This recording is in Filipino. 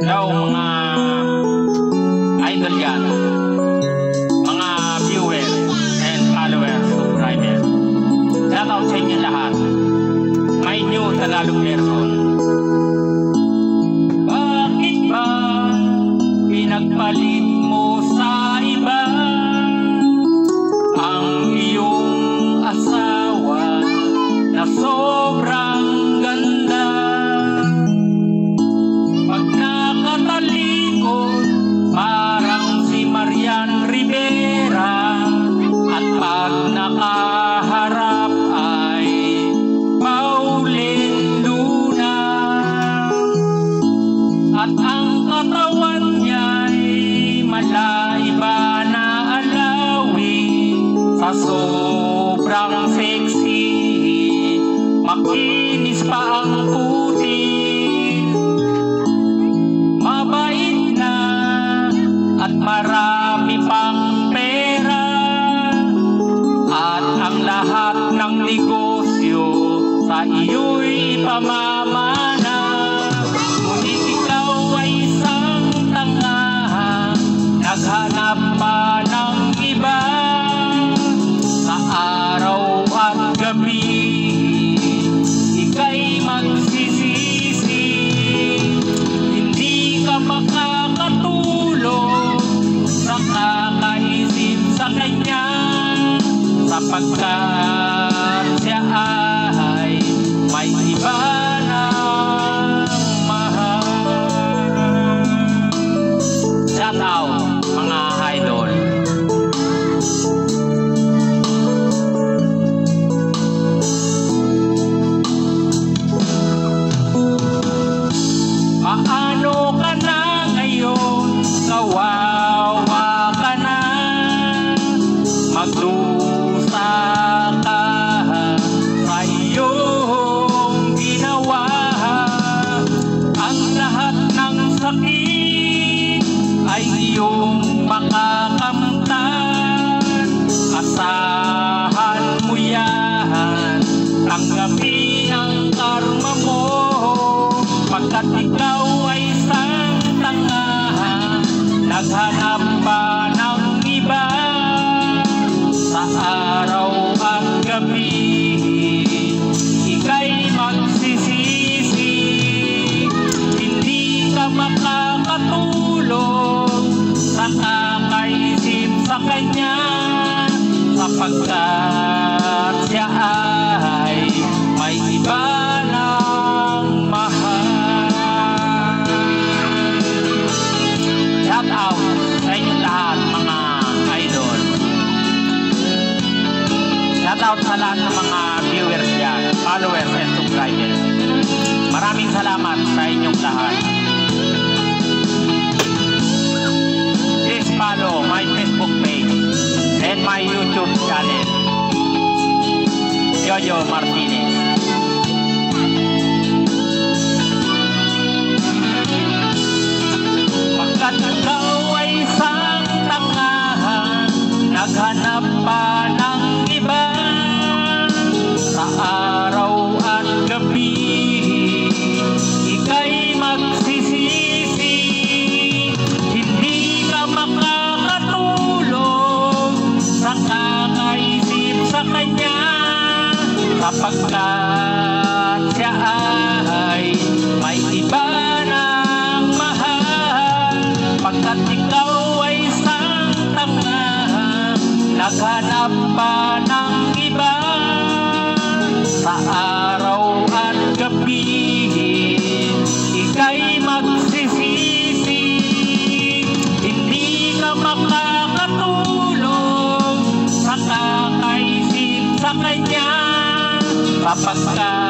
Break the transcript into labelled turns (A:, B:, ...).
A: daw mga idol yan, mga viewers and followers, subscribers. Shout out sa inyo lahat. May new Tagalog version. Bakit ba pinagpalit mo sa iba ang iyong asawa na sobrang ganda? Pag nakatalikod, parang si Marian Rivera, at pag nakaharap ay Pauline Luna. At ang katawan niya'y malaiba na alawi, sa sobrang sexy, makinis pa ang puti. Mabait na at marami pang pera, at ang lahat ng negosyo sa iyo'y pamamana. Ngunit ikaw ay isang tanga, naghanap pa ng iba sa araw at gabi. Ika'y magsisisi, hindi ka makakatulog sa kakaisip sa kanya, sapagkat siya ay may iba ng mahal. Shout out mga idol. Paano ka na ngayon? Kawawa ka na. Magdusa ka sa iyong ginawa. Ang lahat ng sakit ay iyong makakamtan. Asahan mo yan, tanggapin ang karma mo, pagkat ikaw ay isang tanga, naghanap pa ng iba sa araw at gabi. Ika'y magsisisi, hindi ka makakatulog sa kakaisip sa kanya, sapagkat siya ay may iba ng mahal. Shout out sa inyong lahat mga idol. Shout out sa lahat ng mga viewers yan, followers and subscribers. Maraming salamat sa inyong lahat. Please follow my Facebook page and my YouTube channel, Jojo Martinez. Pagkat ikaw ay isang tanga, naghanap pa ng iba sa araw at gabi. Ika'y magsisisi, hindi ka makakatulog sa kakaisip sa kanya, sapagkat siya ay may iba ng mahal. Pagkat ikaw ay isang tanga, naghanap pa ng iba sa araw at gabi. Ika'y magsisisi, hindi ka makakatulog sa kakaisip sa kanya, sapagkat